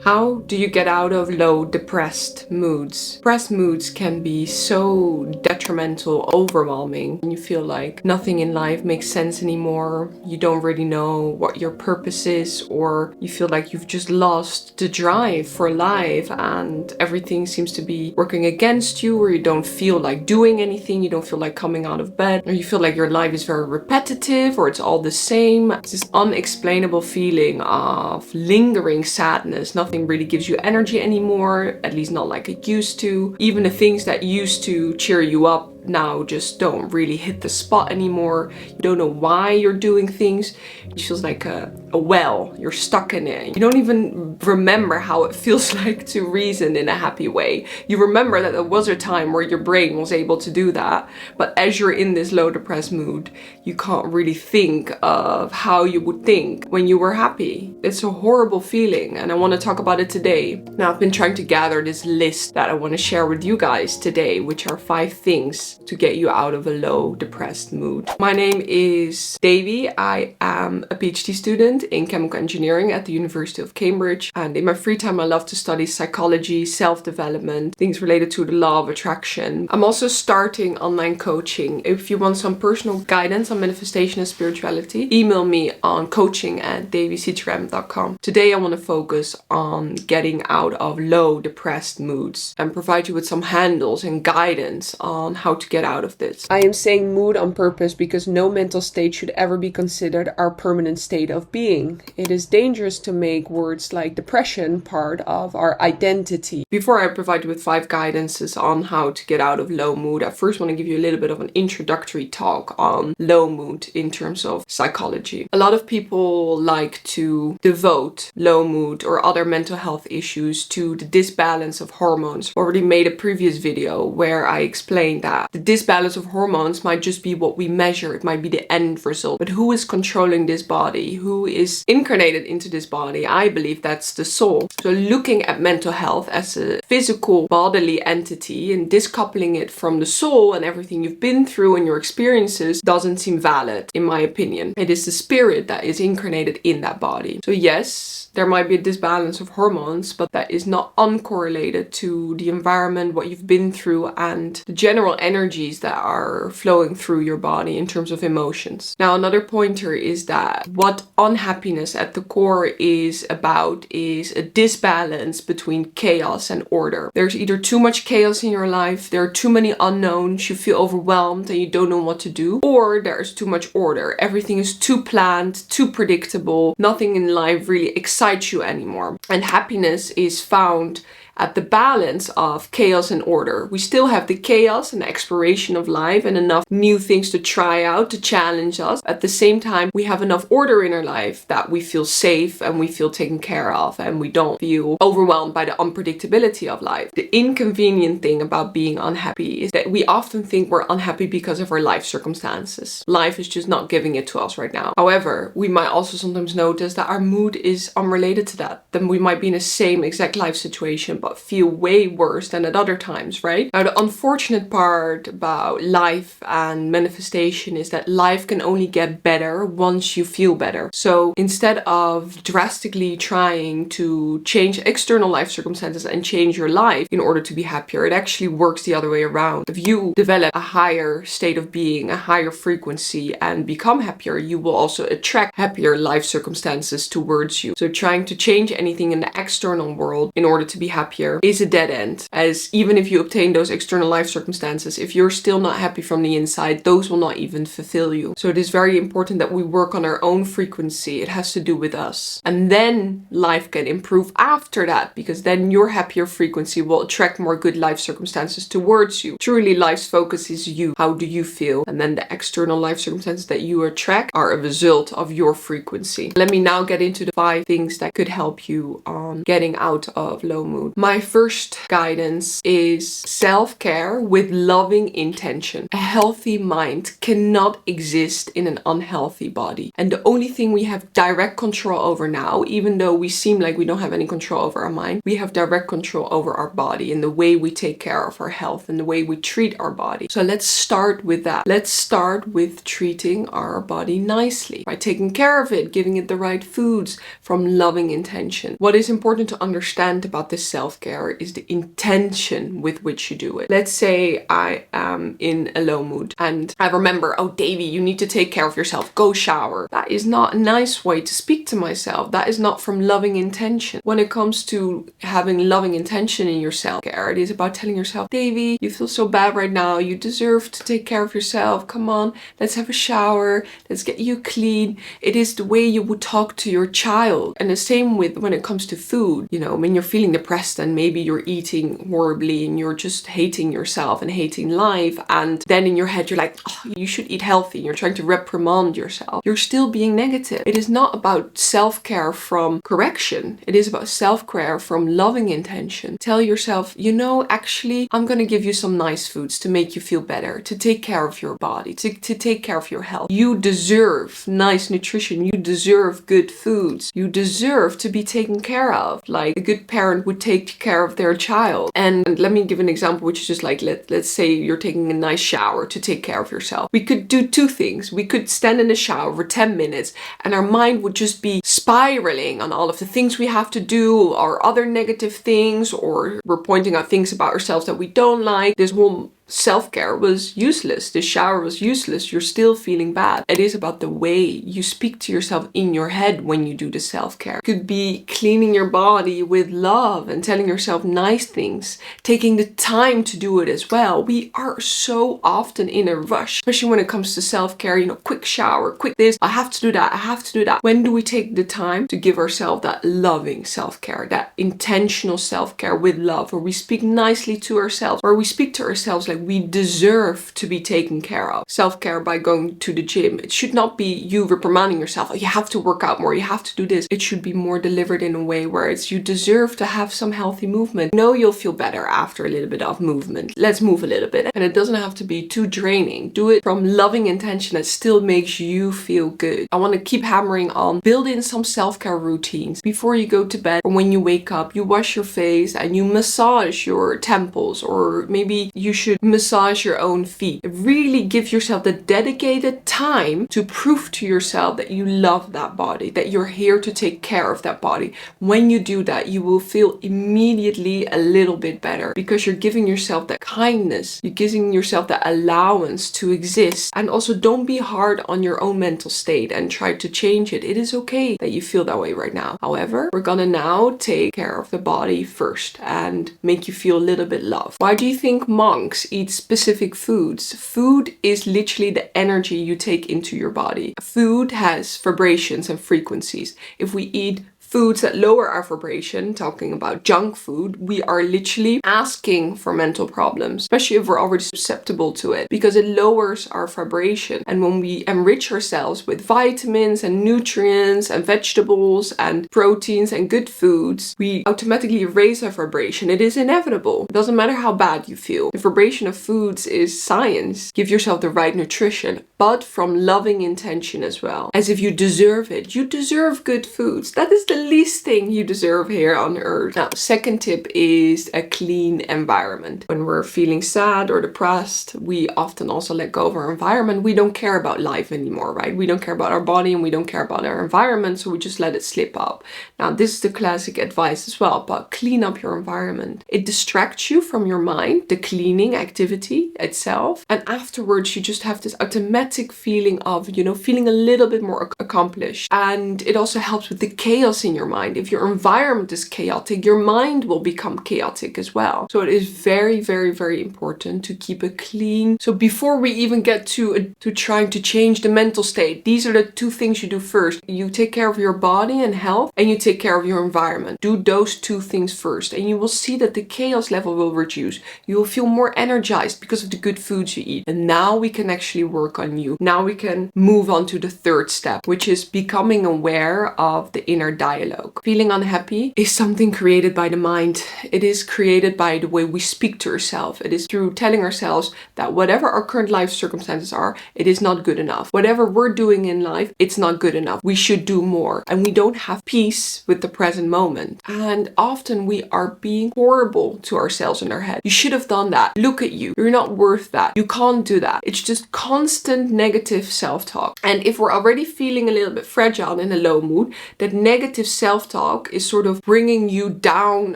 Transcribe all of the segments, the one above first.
How do you get out of low depressed moods? Depressed moods can be so detrimental, overwhelming, and you feel like nothing in life makes sense anymore. You don't really know what your purpose is, or you feel like you've just lost the drive for life and everything seems to be working against you, or you don't feel like doing anything, you don't feel like coming out of bed, or you feel like your life is very repetitive or it's all the same. It's this unexplainable feeling of lingering sadness. Nothing really gives you energy anymore, at least not like it used to. Even the things that used to cheer you up now just don't really hit the spot anymore. You don't know why you're doing things. It feels like a well. You're stuck in it. You don't even remember how it feels like to reason in a happy way. You remember that there was a time where your brain was able to do that, but as you're in this low depressed mood, you can't really think of how you would think when you were happy. It's a horrible feeling, and I want to talk about it today. Now, I've been trying to gather this list that I want to share with you guys today, which are 5 things to get you out of a low depressed mood. My name is Davy. I am a PhD student in chemical engineering at the University of Cambridge, and in my free time I love to study psychology, self-development, things related to the law of attraction. I'm also starting online coaching. If you want some personal guidance on manifestation and spirituality, email me on coaching@davyctrm.com. Today I want to focus on getting out of low depressed moods and provide you with some handles and guidance on how to get out of this. I am saying mood on purpose because no mental state should ever be considered our permanent state of being. It is dangerous to make words like depression part of our identity. Before I provide you with 5 guidances on how to get out of low mood, I first want to give you a little bit of an introductory talk on low mood in terms of psychology. A lot of people like to devote low mood or other mental health issues to the disbalance of hormones. I already made a previous video where I explained that the disbalance of hormones might just be what we measure. It might be the end result. But who is controlling this body? Who is incarnated into this body? I believe that's the soul. So looking at mental health as a physical bodily entity and discoupling it from the soul and everything you've been through and your experiences doesn't seem valid, in my opinion. It is the spirit that is incarnated in that body. So yes, there might be a disbalance of hormones, but that is not uncorrelated to the environment, what you've been through, and the general energies that are flowing through your body in terms of emotions. Now, another pointer is that what unhappiness at the core is about is a disbalance between chaos and order. There's either too much chaos in your life, there are too many unknowns, you feel overwhelmed and you don't know what to do, or there's too much order. Everything is too planned, too predictable, nothing in life really excites you anymore. And happiness is found at the balance of chaos and order. We still have the chaos and the exploration of life and enough new things to try out, to challenge us. At the same time, we have enough order in our life that we feel safe and we feel taken care of and we don't feel overwhelmed by the unpredictability of life. The inconvenient thing about being unhappy is that we often think we're unhappy because of our life circumstances. Life is just not giving it to us right now. However, we might also sometimes notice that our mood is unrelated to that. Then we might be in the same exact life situation, but feel way worse than at other times, right? Now, the unfortunate part about life and manifestation is that life can only get better once you feel better. So instead of drastically trying to change external life circumstances and change your life in order to be happier, it actually works the other way around. If you develop a higher state of being, a higher frequency, and become happier, you will also attract happier life circumstances towards you. So trying to change anything in the external world in order to be happier is a dead end, as even if you obtain those external life circumstances, if you're still not happy from the inside, those will not even fulfill you. So it is very important that we work on our own frequency. It has to do with us. And then life can improve after that, because then your happier frequency will attract more good life circumstances towards you. Truly, life's focus is you. How do you feel? And then the external life circumstances that you attract are a result of your frequency. Let me now get into the 5 things that could help you on getting out of low mood. My first guidance is self-care with loving loving intention. A healthy mind cannot exist in an unhealthy body. And the only thing we have direct control over now, even though we seem like we don't have any control over our mind, we have direct control over our body and the way we take care of our health and the way we treat our body. So let's start with that. Let's start with treating our body nicely by taking care of it, giving it the right foods from loving intention. What is important to understand about this self-care is the intention with which you do it. Let's say I am in a low mood and I remember, oh Davy, you need to take care of yourself. Go shower. That is not a nice way to speak to myself. That is not from loving intention. When it comes to having loving intention in your self-care, it is about telling yourself, Davy, you feel so bad right now. You deserve to take care of yourself. Come on, let's have a shower. Let's get you clean. It is the way you would talk to your child. And the same with when it comes to food. You know, when you're feeling depressed and maybe you're eating horribly and you're just hating yourself and hating life, and then in your head you're like, oh, you should eat healthy. You're trying to reprimand yourself. You're still being negative. It is not about self-care from correction. It is about self-care from loving intention. Tell yourself, you know, actually, I'm going to give you some nice foods to make you feel better, to take care of your body, to take care of your health. You deserve nice nutrition. You deserve good foods. You deserve to be taken care of, like a good parent would take care of their child. And let me give an example, which is just like, let's say you're taking a nice shower to take care of yourself. We could do two things. We could stand in the shower for 10 minutes and our mind would just be spiraling on all of the things we have to do or other negative things, or we're pointing out things about ourselves that we don't like. This whole self-care was useless. The shower was useless. You're still feeling bad. It is about the way you speak to yourself in your head when you do the self-care. It could be cleaning your body with love and telling yourself nice things, taking the time to do it as well. We are so often in a rush, especially when it comes to self-care, you know, quick shower, quick this, I have to do that, I have to do that. When do we take the time to give ourselves that loving self-care, that intentional self-care with love, where we speak nicely to ourselves, or we speak to ourselves like we deserve to be taken care of. Self-care by going to the gym. It should not be you reprimanding yourself. Oh, you have to work out more. You have to do this. It should be more delivered in a way where it's you deserve to have some healthy movement. No, you'll feel better after a little bit of movement. Let's move a little bit. And it doesn't have to be too draining. Do it from loving intention that still makes you feel good. I want to keep hammering on build in some self-care routines. Before you go to bed or when you wake up, you wash your face and you massage your temples, or maybe you should massage your own feet. Really give yourself the dedicated time to prove to yourself that you love that body, that you're here to take care of that body. When you do that, you will feel immediately a little bit better because you're giving yourself that kindness. You're giving yourself that allowance to exist. And also don't be hard on your own mental state and try to change it. It is okay that you feel that way right now. However, we're gonna now take care of the body first and make you feel a little bit loved. Why do you think monks eat specific foods? Food is literally the energy you take into your body. Food has vibrations and frequencies. If we eat foods that lower our vibration, talking about junk food, we are literally asking for mental problems, especially if we're already susceptible to it, because it lowers our vibration. And when we enrich ourselves with vitamins and nutrients and vegetables and proteins and good foods, we automatically raise our vibration. It is inevitable. It doesn't matter how bad you feel. The vibration of foods is science. Give yourself the right nutrition, but from loving intention as well, as if you deserve it. You deserve good foods. That is the least thing you deserve here on earth. Now, second tip is a clean environment. When we're feeling sad or depressed, we often also let go of our environment. We don't care about life anymore, right? We don't care about our body and we don't care about our environment, so we just let it slip up. Now, this is the classic advice as well, but clean up your environment. It distracts you from your mind, the cleaning activity itself, and afterwards you just have this automatic feeling of, you know, feeling a little bit more accomplished. And it also helps with the chaos in your mind. If your environment is chaotic, your mind will become chaotic as well. So it is very, very, very important to keep it clean. So before we even get to trying to change the mental state, these are the two things you do first. You take care of your body and health, and you take care of your environment. Do those two things first, and you will see that the chaos level will reduce. You will feel more energized because of the good foods you eat. And now we can actually work on you. Now we can move on to the third step, which is becoming aware of the inner dialogue dialogue. Feeling unhappy is something created by the mind. It is created by the way we speak to ourselves. It is through telling ourselves that whatever our current life circumstances are, it is not good enough. Whatever we're doing in life, it's not good enough. We should do more. And we don't have peace with the present moment. And often we are being horrible to ourselves in our head. You should have done that. Look at you. You're not worth that. You can't do that. It's just constant negative self-talk. And if we're already feeling a little bit fragile in a low mood, that negative self-talk is sort of bringing you down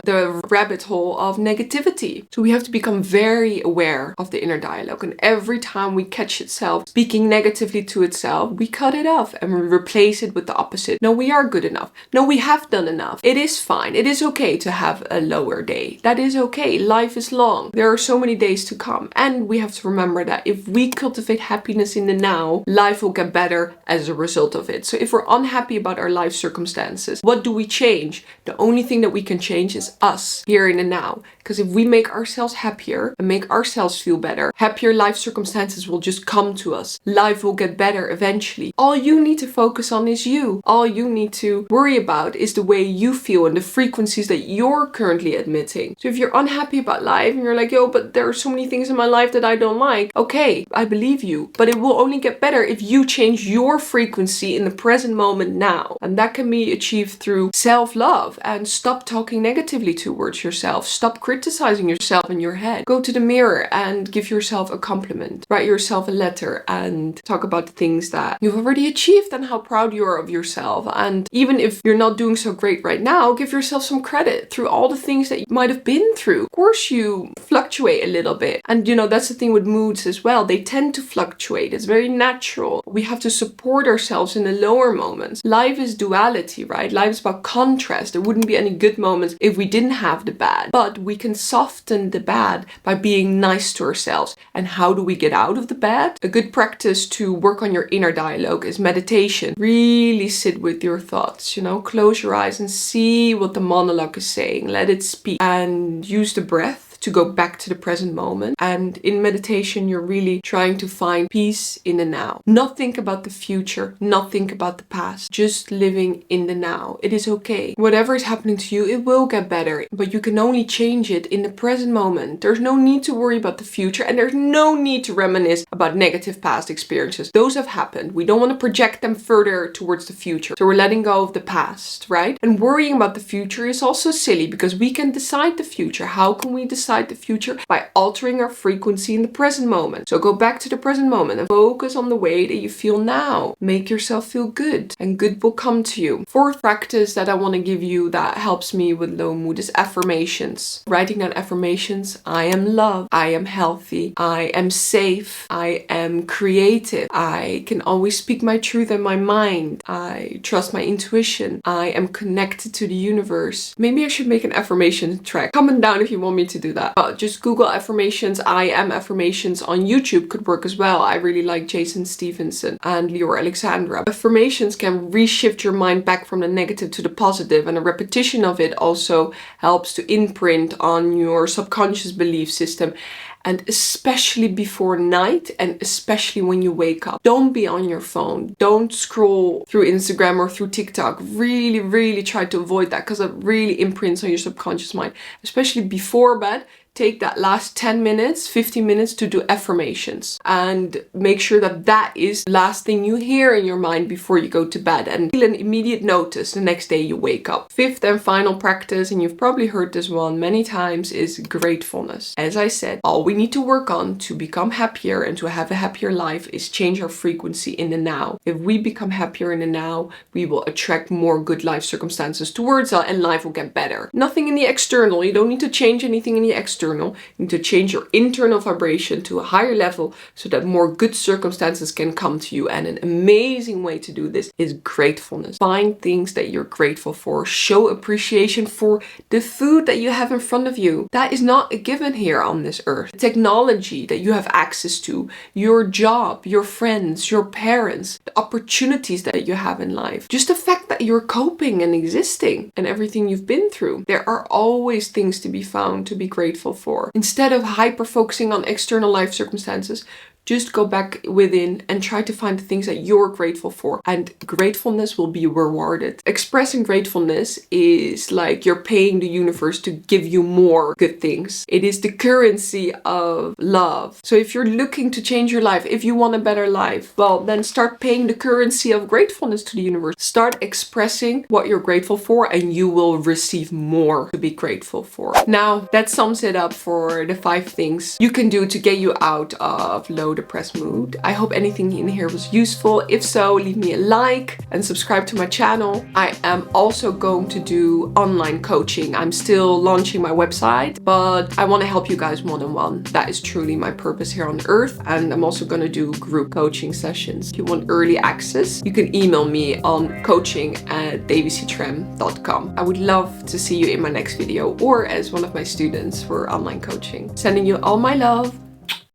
the rabbit hole of negativity. So we have to become very aware of the inner dialogue. And every time we catch itself speaking negatively to itself, we cut it off and we replace it with the opposite. No, we are good enough. No, we have done enough. It is fine. It is okay to have a lower day. That is okay. Life is long. There are so many days to come. And we have to remember that if we cultivate happiness in the now, life will get better as a result of it. So if we're unhappy about our life circumstances, what do we change? The only thing that we can change is us here in the now. Because if we make ourselves happier and make ourselves feel better, happier life circumstances will just come to us. Life will get better eventually. All you need to focus on is you. All you need to worry about is the way you feel and the frequencies that you're currently emitting. So if you're unhappy about life and you're like, yo, but there are so many things in my life that I don't like. Okay, I believe you. But it will only get better if you change your frequency in the present moment now. And that can be achieved through self-love and stop talking negatively towards yourself. Stop criticizing yourself in your head. Go to the mirror and give yourself a compliment. Write yourself a letter and talk about the things that you've already achieved and how proud you are of yourself. And even if you're not doing so great right now, give yourself some credit through all the things that you might have been through. Of course, you fluctuate a little bit. And that's the thing with moods as well. They tend to fluctuate. It's very natural. We have to support ourselves in the lower moments. Life is duality, right? Life is about contrast. There wouldn't be any good moments if we didn't have the bad. But we can soften the bad by being nice to ourselves. And how do we get out of the bad? A good practice to work on your inner dialogue is meditation. Really sit with your thoughts, close your eyes and see what the monologue is saying. Let it speak and use the breath to go back to the present moment. And in meditation, you're really trying to find peace in the now. Not think about the future, not think about the past, just living in the now. It is okay. Whatever is happening to you, it will get better, but you can only change it in the present moment. There's no need to worry about the future, and there's no need to reminisce about negative past experiences. Those have happened. We don't want to project them further towards the future. So we're letting go of the past, right? And worrying about the future is also silly because we can decide the future. How can we decide the future? By altering our frequency in the present moment. So go back to the present moment and focus on the way that you feel now. Make yourself feel good and good will come to you. Fourth practice that I want to give you that helps me with low mood is affirmations. Writing down affirmations. I am loved. I am healthy. I am safe. I am creative. I can always speak my truth in my mind. I trust my intuition. I am connected to the universe. Maybe I should make an affirmation track. Comment down if you want me to do that. Just Google affirmations. I am affirmations on YouTube could work as well. I really like Jason Stevenson and Leor Alexandra. Affirmations can reshift your mind back from the negative to the positive, and a repetition of it also helps to imprint on your subconscious belief system. And especially before night and especially when you wake up. Don't be on your phone. Don't scroll through Instagram or through TikTok. Really, really try to avoid that because it really imprints on your subconscious mind. Especially before bed. Take that last 10 minutes, 15 minutes to do affirmations and make sure that that is the last thing you hear in your mind before you go to bed, and feel an immediate notice the next day you wake up. Fifth and final practice, and you've probably heard this one many times, is gratefulness. As I said, all we need to work on to become happier and to have a happier life is change our frequency in the now. If we become happier in the now, we will attract more good life circumstances towards us and life will get better. Nothing in the external. You don't need to change anything in the external. You need to change your internal vibration to a higher level so that more good circumstances can come to you. And an amazing way to do this is gratefulness. Find things that you're grateful for. Show appreciation for the food that you have in front of you. That is not a given here on this earth. The technology that you have access to, your job, your friends, your parents, the opportunities that you have in life. Just the fact that you're coping and existing and everything you've been through. There are always things to be found to be grateful for. Instead of hyper focusing on external life circumstances, just go back within and try to find the things that you're grateful for, and gratefulness will be rewarded. Expressing gratefulness is like you're paying the universe to give you more good things. It is the currency of love. So if you're looking to change your life, if you want a better life, well, then start paying the currency of gratefulness to the universe. Start expressing what you're grateful for, and you will receive more to be grateful for. Now, that sums it up for the 5 things you can do to get you out of low depressed mood. I hope anything in here was useful. If so, leave me a like and subscribe to my channel. I am also going to do online coaching. I'm still launching my website, but I want to help you guys one-on-one. That is truly my purpose here on earth. And I'm also going to do group coaching sessions. If you want early access, you can email me on coaching@davyctrem.com. I would love to see you in my next video or as one of my students for online coaching. Sending you all my love.